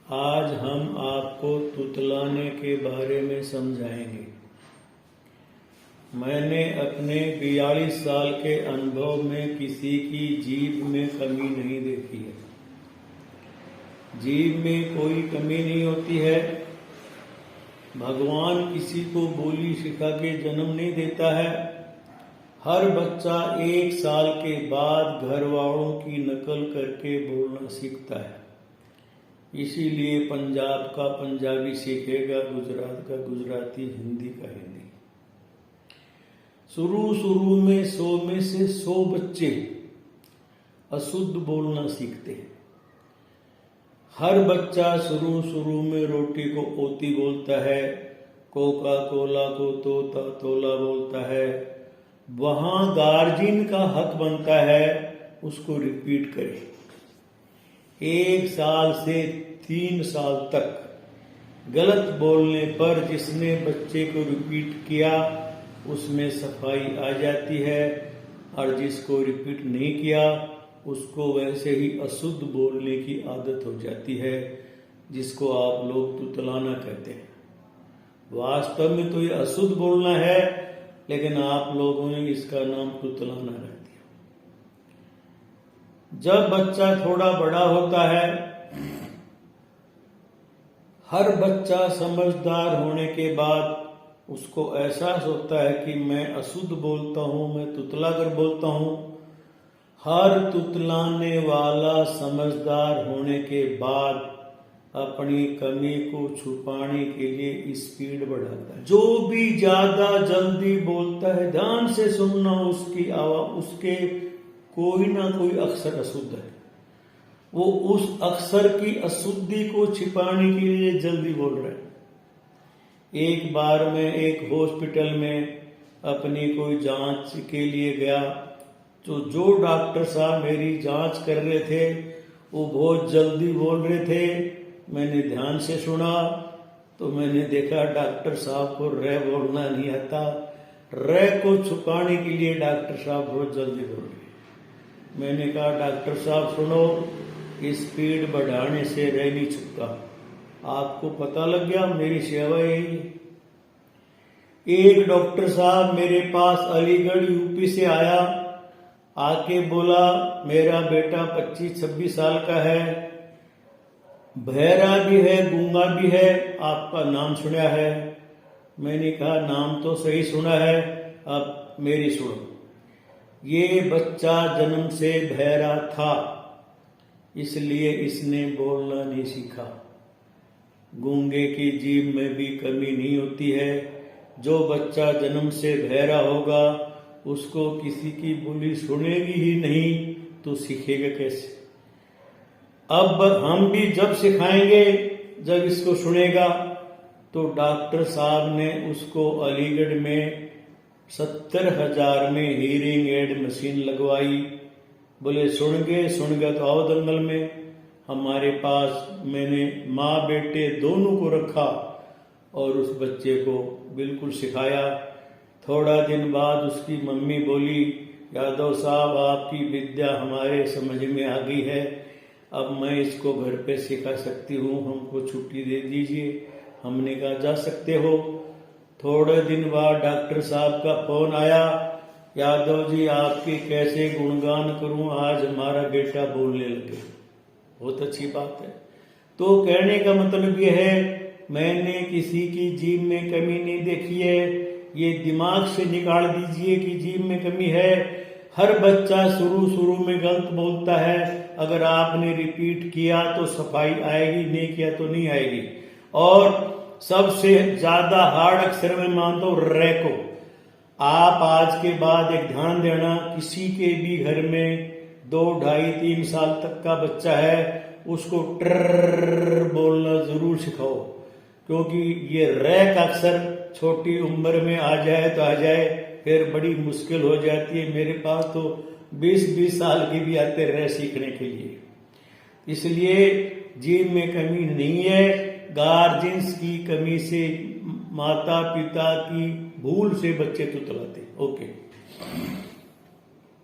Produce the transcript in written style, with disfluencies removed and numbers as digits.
आज हम आपको तुतलाने के बारे में समझाएंगे। मैंने अपने 42 साल के अनुभव में किसी की जीभ में कमी नहीं देखी है। जीभ में कोई कमी नहीं होती है। भगवान किसी को बोली सिखा के जन्म नहीं देता है। हर बच्चा 1 साल के बाद घर वालों की नकल करके बोलना सीखता है। इसीलिए पंजाब का पंजाबी सीखेगा, गुजरात का गुजराती, हिंदी का हिंदी। शुरू में 100 में से 100 बच्चे अशुद्ध बोलना सीखते हैं। हर बच्चा शुरू में रोटी को ओती बोलता है, कोका कोला को तोता तोला बोलता है। वहां गार्जियन का हक बनता है उसको रिपीट करे। 1 साल से 3 साल तक गलत बोलने पर जिसने बच्चे को रिपीट किया उसमें सफाई आ जाती है, और जिसको रिपीट नहीं किया उसको वैसे ही अशुद्ध बोलने की आदत हो जाती है, जिसको आप लोग तुतलाना कहते हैं। वास्तव में तो ये अशुद्ध बोलना है, लेकिन आप लोगों ने इसका नाम तुतलाना रख दिया। जब बच्चा थोड़ा बड़ा होता है, हर बच्चा समझदार होने के बाद उसको एहसास होता है कि मैं अशुद्ध बोलता हूं, मैं तुतला कर बोलता हूं। हर तुतलाने वाला समझदार होने के बाद अपनी कमी को छुपाने के लिए स्पीड बढ़ाता है। जो भी ज्यादा जल्दी बोलता है, ध्यान से सुनना उसकी आवाज, उसके कोई ना कोई अक्षर अशुद्ध है। वो उस अक्षर की अशुद्धि को छिपाने के लिए जल्दी बोल रहा है। एक बार मैं एक हॉस्पिटल में अपनी कोई जांच के लिए गया, तो जो डॉक्टर साहब मेरी जांच कर रहे थे वो बहुत जल्दी बोल रहे थे। मैंने ध्यान से सुना तो मैंने देखा डॉक्टर साहब को रे बोलना नहीं आता। रे को छुपाने के लिए डॉक्टर साहब बहुत जल्दी बोल रहे। मैंने कहा डॉक्टर साहब सुनो, स्पीड बढ़ाने से रे नहीं छुपता। आपको पता लग गया, मेरी सेवा यही है। एक डॉक्टर साहब मेरे पास अलीगढ़ यूपी से आया, आके बोला मेरा बेटा 25-26 साल का है, बहरा भी है, गूंगा भी है, आपका नाम सुना है। मैंने कहा नाम तो सही सुना है, अब मेरी सुनो। ये बच्चा जन्म से बहरा था, इसलिए इसने बोलना नहीं सीखा। गूंगे की जीभ में भी कमी नहीं होती है। जो बच्चा जन्म से बहरा होगा उसको किसी की बोली सुनेगी ही नहीं, तो सीखेगा कैसे? अब हम भी जब सिखाएंगे, जब इसको सुनेगा, तो डॉक्टर साहब ने उसको अलीगढ़ में 70,000 में हीयरिंग एड मशीन लगवाई। बोले सुन गए तो आओ दंगल में। हमारे पास मैंने माँ बेटे दोनों को रखा और उस बच्चे को बिल्कुल सिखाया। थोड़ा दिन बाद उसकी मम्मी बोली, यादव साहब आपकी विद्या हमारे समझ में आ गई है, अब मैं इसको घर पे सिखा सकती हूँ, हमको छुट्टी दे दीजिए। हमने कहा जा सकते हो। थोड़े दिन बाद डॉक्टर साहब का फोन आया, यादव जी आपकी कैसे गुणगान करूं, आज हमारा बेटा बोलने लगे। बहुत अच्छी बात है। तो कहने का मतलब यह है, मैंने किसी की जीभ में कमी नहीं देखी है। ये दिमाग से निकाल दीजिए कि जीभ में कमी है। हर बच्चा शुरू में गलत बोलता है। अगर आपने रिपीट किया तो सफाई आएगी, नहीं किया तो नहीं आएगी। और सबसे ज्यादा हार्ड अक्षर में मानता हूं रे को। आप आज के बाद एक ध्यान देना, किसी के भी घर में 2, 2.5, 3 साल तक का बच्चा है, उसको ट्र बोलना जरूर सिखाओ, क्योंकि ये रे का अक्षर छोटी उम्र में आ जाए तो आ जाए, फिर बड़ी मुश्किल हो जाती है। मेरे पास तो 20-20 साल के भी आते रे सीखने के लिए। इसलिए जीभ में कमी नहीं है, गार्जियंस की कमी से, माता पिता की भूल से बच्चे तुतलाते। ओके।